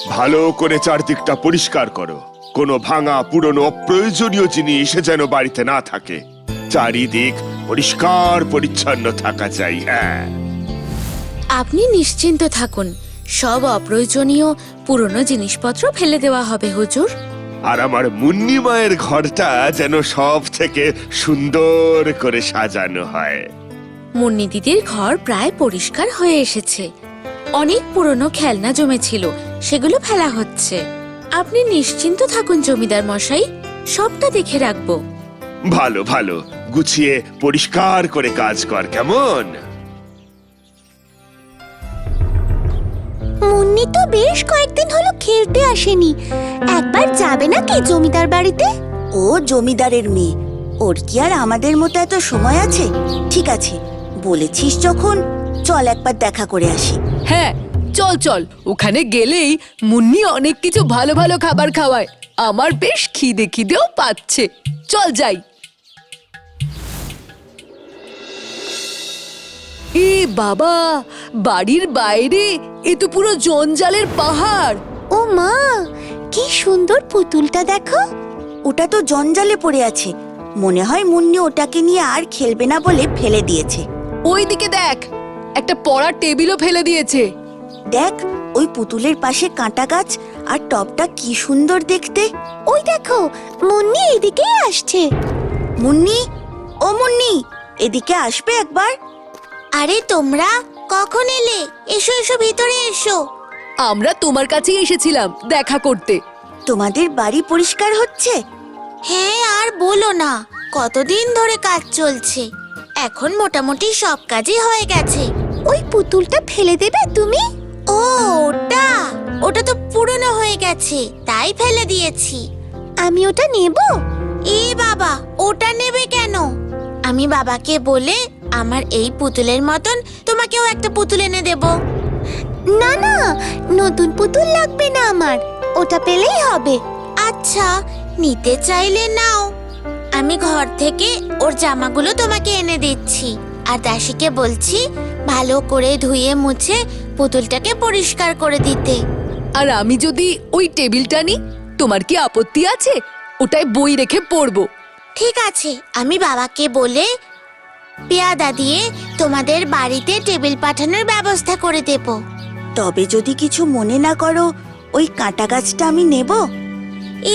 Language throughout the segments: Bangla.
ভালো করে চারদিকটা পরিষ্কার করো। কোনো ভাঙা পুরনো অপ্রয়োজনীয় জিনিস যেন বাড়িতে না থাকে। চারিদিক পরিষ্কার পরিচ্ছন্ন থাকা চাই। হ্যাঁ, আপনি নিশ্চিন্ত থাকুন, সব অপ্রয়োজনীয় পুরনো জিনিসপত্র ফেলে দেওয়া হবে হুজুর। আর আমার মুন্নি মায়ের ঘরটা যেন সব থেকে সুন্দর করে সাজানো হয়। মুন্নি দিদির ঘর প্রায় পরিষ্কার হয়ে এসেছে। অনেক পুরনো খেলনা জমেছিল, সেগুলো ফেলা হচ্ছে। আপনি নিশ্চিন্ত থাকুন জমিদার মশাই, সবটা দেখে রাখবো। ভালো ভালো, গুছিয়ে পরিষ্কার করে কাজ কর, কেমন? মুন্নি তো বেশ কয়েকদিন হলো খেলতে আসেনি। একবার যাবে নাকি জমিদার বাড়িতে? ও জমিদারের মেয়ে, ওর কি আর আমাদের মতো এত সময় আছে? ঠিক আছে, বলেছিস যখন, চল একবার দেখা করে আসি। হ্যাঁ চল চল, ওখানে গেলেই মুন্নি অনেক কিছু ভালো ভালো খাবার খাওয়ায়। আমার বেশ খিদেও পাচ্ছে, চল যাই। এ বাবা, বাড়ির বাইরে এ তো পুরো জঞ্জালের পাহাড়। ও মা, কি সুন্দর পুতুলটা দেখো। ওটা তো জঞ্জালে পড়ে আছে, মনে হয় মুন্নি ওটাকে নিয়ে আর খেলবে না বলে ফেলে দিয়েছে। ওইদিকে দেখ, একটা পড়ার টেবিলও ফেলে দিয়েছে। দেখ, ওই পুতুলের পাশে কাঁটা গাছ আর টবটা কি সুন্দর দেখতে। ওই দেখো, মুন্নি এদিকেই আসছে। মুন্নি, ও মুন্নি, এদিকে আসবে একবার। আরে তোমরা কখন এলে? এসো এসো, ভিতরে এসো। আমরা তোমার কাছেই এসেছিলাম দেখা করতে। তোমাদের বাড়ি পরিষ্কার হচ্ছে? হ্যাঁ, আর বলো না, কতদিন ধরে কাজ চলছে। এখন মোটামুটি সব কাজই হয়ে গেছে। ওই পুতুলটা ফেলে দেবে তুমি? ও, ওটা তো পুরনো হয়ে গেছে, তাই ফেলে দিয়েছি। আমি ওটা নেব? এ বাবা, ওটা নেবে কেন? আমি বাবাকে বলে আমার এই পুতুলের মতন তোমাকেও একটা পুতুল এনে দেব। না না, নতুন পুতুল লাগবে না আমার, ওটা পেলেই হবে। আচ্ছা, নিতে চাইলে নাও। আমি ঘর থেকে ওর জামাগুলো তোমাকে এনে দিচ্ছি, আর দাসীকে বলছি ভালো করে ধুয়ে মুছে পুতুলটাকে পরিষ্কার করে দিতে। আর আমি যদি ওই টেবিলটা নিই, তোমার কি আপত্তি আছে? ওটায় বই রেখে পড়বো। ঠিক আছে, আমি বাবাকে বলে পেয়াদা দিয়ে তোমাদের বাড়িতে টেবিল পাঠানোর ব্যবস্থা করে দেব। তবে যদি কিছু মনে না করো, ওই কাঁটা গাছটা আমি নেব।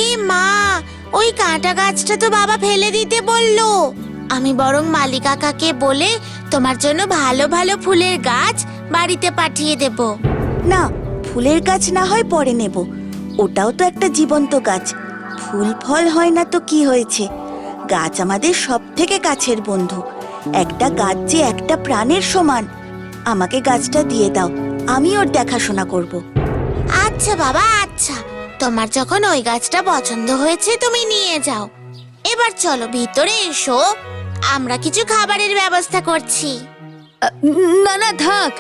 এ মা, ওই কাঁটা গাছটা তো বাবা ফেলে দিতে বললো। আমি বরং মালি কাকাকে বলে তোমার জন্য ভালো ভালো ফুলের গাছ বাড়িতে পাঠিয়ে দেব। না, ফুলের গাছ না হয় পরে নেব, ওটাও তো একটা জীবন্ত গাছ। ফুল ফল হয় না তো কি হয়েছে, গাছ আমাদের সব থেকে কাছের বন্ধু। একটা গাছ যে একটা প্রাণের সমান। আমাকে গাছটা দিয়ে দাও, আমি ওর দেখাশোনা করব। আচ্ছা বাবা, আচ্ছা, তোমার যখন ওই গাছটা পছন্দ হয়েছে তুমি নিয়ে যাও। এবার চলো ভিতরে এসো, আমরা কিছু খাবারের ব্যবস্থা করছি। না না থাক,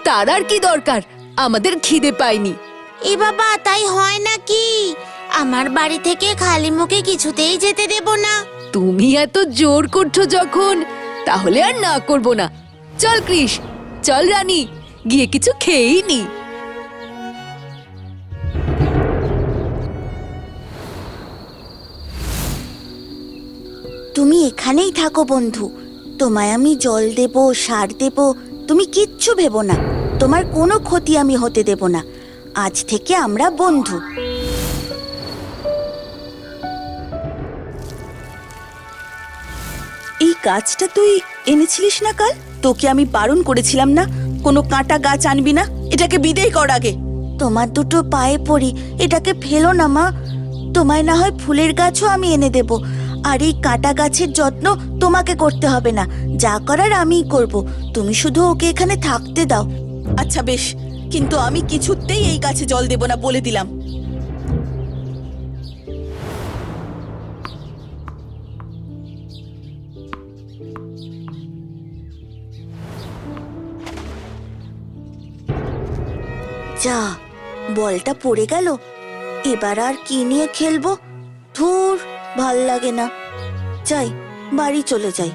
তার আর কি দরকার, আমাদের খিদে পায়নি। এ বাবা, তাই হয় নাকি? আমার বাড়ি থেকে খালি মুখে কিছুতেই যেতে দেব না। তুমি এত জোর করছো যখন, তাহলে আর না করব না। চল কৃষ, চল রানী, গিয়ে কিছু খেয়েই নি। তুমি এখানেই থাকো বন্ধু, তোমায় আমি জল দেব, সার দেব, তুমি কিচ্ছু ভেবো না। তোমার কোনো ক্ষতি আমি হতে দেব না। আজ থেকে আমরা বন্ধু। এই গাছটা তুই এনেছিলিস না কাল? তোকে আমি বারণ করেছিলাম না কোনো কাঁটা গাছ আনবি না? এটাকে বিদেয় কর আগে। তোমার দুটো পায়ে পড়ি, এটাকে ফেলো না মা। তোমায় না হয় ফুলের গাছও আমি এনে দেব, আর এই কাঁটা গাছের যত্ন তোমাকে করতে হবে না, যা করার আমিই করব। তুমি শুধু ওকে এখানে থাকতে দাও। আচ্ছা বেশ, কিন্তু আমি কিছুতেই এই গাছে জল দেব না, বলে দিলাম। যা, বলটা পড়ে গেল। এবার আর কি নিয়ে খেলবো? ধুর, ভাল লাগে না। যাই, বাড়ি চলে যাই।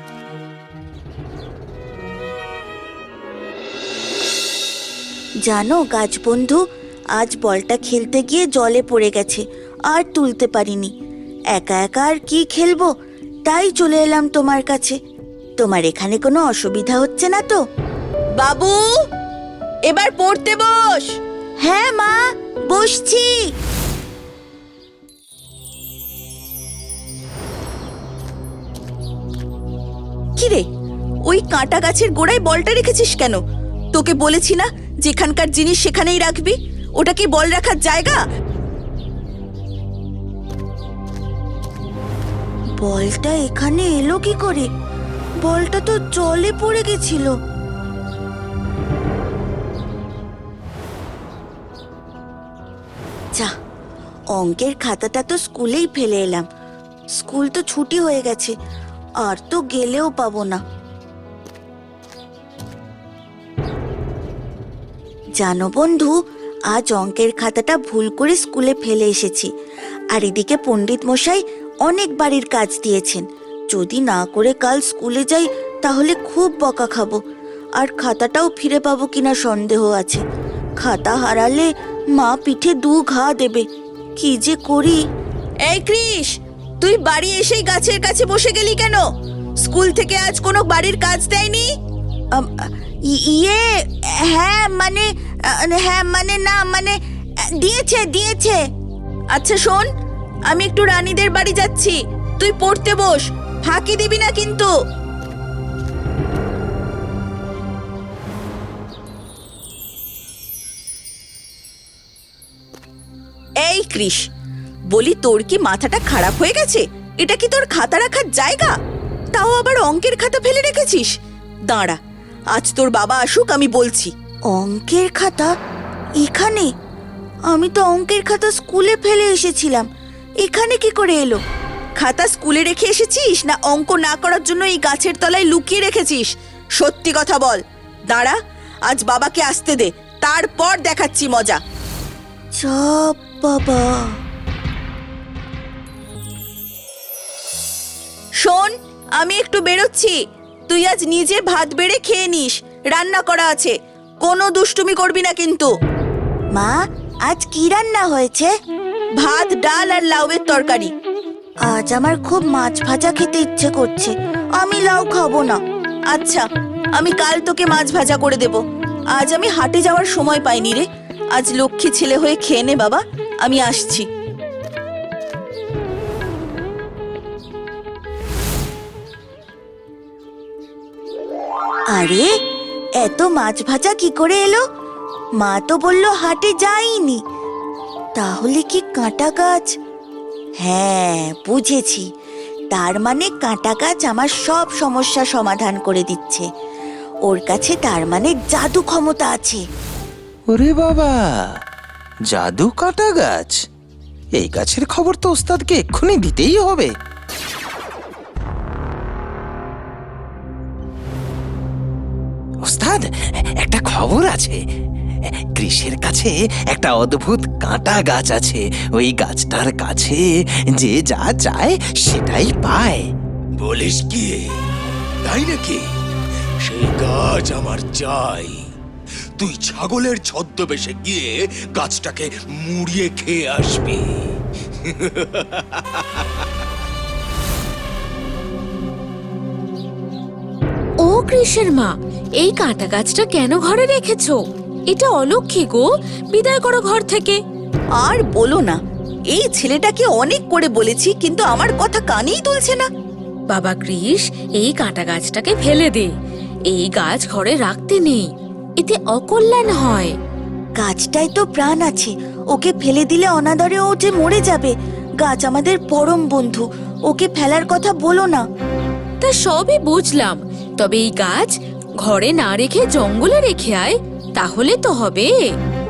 জানো গাছ বন্ধু, আজ বলটা খেলতে গিয়ে জলে পড়ে গেছে, আর তুলতে পারিনি। একা একা আর কি খেলবো, তাই চলে এলাম তোমার কাছে। তোমার এখানে কোনো অসুবিধা হচ্ছে না তো? বাবু, এবার পড়তে বস। হ্যাঁ মা, বসছি। কিরে, ওই কাঁটা গাছের গোড়ায় বলটা রেখেছিস কেন? তোকে বলেছি না যেখানকার জিনিস সেখানেই রাখবি। ওটা কি বল রাখার জায়গা? বলটা এখানে এলো কি করে? বলটা তো জলে পড়ে গেছিল। যা, অঙ্কের খাতাটা তো স্কুলেই ফেলে এলাম। স্কুল তো ছুটি হয়ে গেছে, আর তো গেলেও পাবো না। জানো বন্ধু, আজ অঙ্কের খাতাটা ভুল করে স্কুলে ফেলে এসেছি। আর এদিকে পণ্ডিত মশাই অনেক বাড়ির কাজ দিয়েছেন। যদি না করে কাল স্কুলে যাই তাহলে খুব বকা খাবো। আর খাতাটাও ফিরে পাবো কিনা সন্দেহ আছে। খাতা হারালে মা পিঠে 2 ঘা দেবে। কি যে করি। এই কৃষ, তুই বাড়ি এসেই গাছের কাছে বসে গেলি কেন? স্কুল থেকে আজ কোনো বাড়ির কাজ দেয়নি? হ্যাঁ মানে না মানে দিয়েছে। আচ্ছা শোন, আমি একটু রানীদের বাড়ি যাচ্ছি, তুই পড়তে বস, ফাঁকি দিবি না কিন্তু। এই কৃষ, বলি তোর কি মাথাটা খারাপ হয়ে গেছে? এটা কি তোর খাতা রাখার জায়গা? তাও আবার অঙ্কের খাতা ফেলে রেখেছিস। দাঁড়া, আজ তোর বাবা আসুক, আমি বলছি। অঙ্কের খাতা এখানে? আমি তো অঙ্কের খাতা স্কুলে ফেলে এসেছিলাম, এখানে কি করে এলো? খাতা স্কুলে রেখে এসেছিস না অঙ্ক না করার জন্য এই গাছের তলায় লুকিয়ে রেখেছিস? সত্যি কথা বল। দাঁড়া, আজ বাবাকে আসতে দে, তারপর দেখাচ্ছি মজা। চপ বাবা। শোন, আমি একটু বেরোচ্ছি, তুই আজ নিজে ভাত বেড়ে খেয়ে নিস, রান্না করা আছে। কোনো দুষ্টুমি করবি না কিন্তু। মা, আজ কি রান্না হয়েছে? ভাত, ডাল আর লাউয়ের তরকারি। আজ আমার খুব মাছ ভাজা খেতে ইচ্ছে করছে, আমি লাউ খাবো না। আচ্ছা, আমি কাল তোকে মাছ ভাজা করে দেব। আজ আমি হাটে যাওয়ার সময় পাইনি রে। আজ লক্ষ্মী ছেলে হয়ে খেয়ে নে বাবা, আমি আসছি। আরে, এত মাছ ভাজা কি করে এলো? মা তো বললো হাটে যাইনি। তাহলে কি কাঁটা গাছ? হ্যাঁ, বুঝেছি। তার মানে কাঁটা গাছ আমার সব সমস্যা সমাধান করে দিচ্ছে। ওর কাছে তার মানে জাদু ক্ষমতা আছে। ওরে বাবা, জাদু কাঁটা গাছ! এই গাছের খবর তো ওস্তাদকে এক্ষুনি দিতেই হবে। ওস্তাদ, একটা খবর আছে। কৃষের কাছে একটা অদ্ভুত কাঁটা গাছ আছে। ওই গাছটার কাছে যে যা চায় সেটাই পায়। বলিস কি? তাই নাকি? সেই গাছ আমার চাই। তুই ছাগলের ছদ্মবেশে গিয়ে গাছটাকে মুড়িয়ে খেয়ে আসবি। ও কৃষের মা, এই কাঁটা গাছটা কেন ঘরে রেখেছো? এটা অলক্ষী গো, বিদায় করো ঘর থেকে। আর বলো না, এই ছেলেটাকে অনেক করে বলেছি কিন্তু আমার কথা কানেই তুলছে না। বাবা কৃষ, এই কাঁটা গাছটাকে ফেলে দে। এই গাছ ঘরে রাখতে নেই, এতে অকল্যাণ হয়। গাছটাই তো প্রাণ আছে, ওকে ফেলে দিলে অনাদরে ও যে মরে যাবে। গাছ আমাদের পরম বন্ধু, ওকে ফেলার কথা বলো না। তা সবই বুঝলাম, তবে এই গাছ ঘরে না রেখে জঙ্গলে রেখে আয়, তাহলে তো হবে।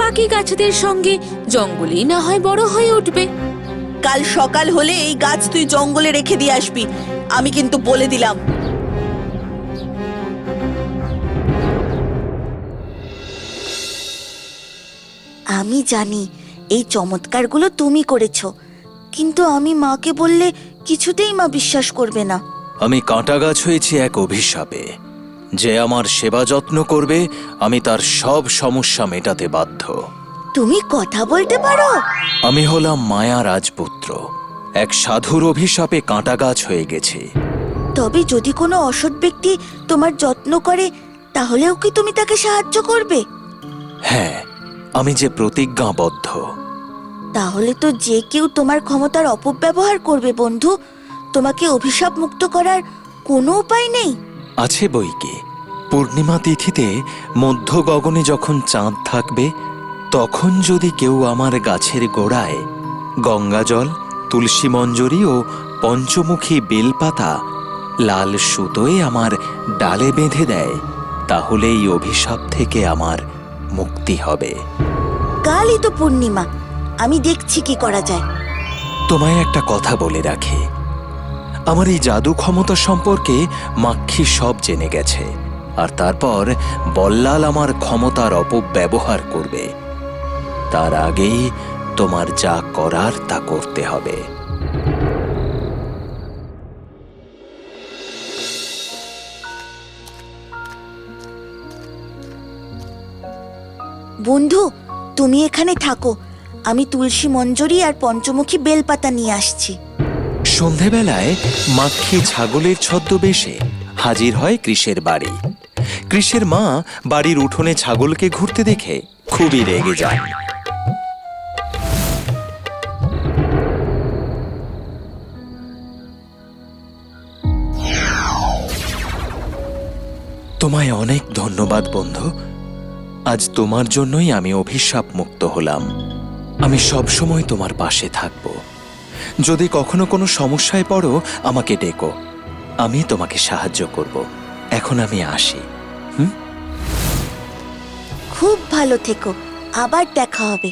বাকি গাছদের সঙ্গে জঙ্গলেই না হয় বড় হয়ে উঠবে। কাল সকাল হলে এই গাছ তুই জঙ্গলে রেখে দিয়ে আসবি, আমি কিন্তু বলে দিলাম। আমি জানি এই চমৎকারগুলো তুমি করেছো, কিন্তু আমি মাকে বললে কিছুতেই মা বিশ্বাস করবে না। আমি কাঁটা গাছ হয়েছি এক অভিশাপে। যে আমার সেবা যত্ন করবে আমি তার সব সমস্যা মেটাতে বাধ্য। তুমি কথা বলতে পারো? আমি হলাম মায়া রাজপুত্র। এক সাধুর অভিশাপে কাঁটা গাছ হয়ে গেছে। তবে যদি কোনো অসৎ ব্যক্তি তোমার যত্ন করে তাহলেও কি তুমি তাকে সাহায্য করবে? হ্যাঁ, আমি যে প্রতিজ্ঞাবদ্ধ। তাহলে তো যে কেউ তোমার ক্ষমতার অপব্যবহার করবে বন্ধু। তোমাকে অভিশাপ মুক্ত করার কোনো উপায় নেই? আছে বইকে। পূর্ণিমা তিথিতে মধ্য গগনে যখন চাঁদ থাকবে, তখন যদি কেউ আমার গাছের গোড়ায় গঙ্গাজল, তুলসী মঞ্জরি ও পঞ্চমুখী বেলপাতা লাল সুতোয় আমার ডালে বেঁধে দেয়, তাহলে এই অভিশাপ থেকে আমার মুক্তি হবে। কালই তো পূর্ণিমা, আমি দেখছি কি করা যায়। তোমায় একটা কথা বলে রাখি, আমার এই জাদু ক্ষমতা সম্পর্কে মাক্ষী সব জেনে গেছে, আর তারপর বল্লাল আমার ক্ষমতার অপব্যবহার করবে। তার আগেই তোমার যা করার তা করতে হবে। বন্ধু, তুমি এখানে থাকো, আমি তুলসী মঞ্জরি আর পঞ্চমুখী বেলপাতা নিয়ে আসছি। সন্ধেবেলায় মাক্ষী ছাগলের ছদ্মবেশে হাজির হয় কৃষের বাড়ি। কৃষের মা বাড়ির উঠোনে ছাগলকে ঘুরতে দেখে খুবই রেগে যায়। তোমায় অনেক ধন্যবাদ বন্ধু। আজ তোমার জন্যই আমি অভিশাপ মুক্ত হলাম। আমি সবসময় তোমার পাশে থাকব। যদি কখনো কোনো সমস্যায় পড়ো, আমাকে ডেকো, আমি তোমাকে সাহায্য করব। এখন আমি আসি। খুব ভালো থেকো, আবার দেখা হবে।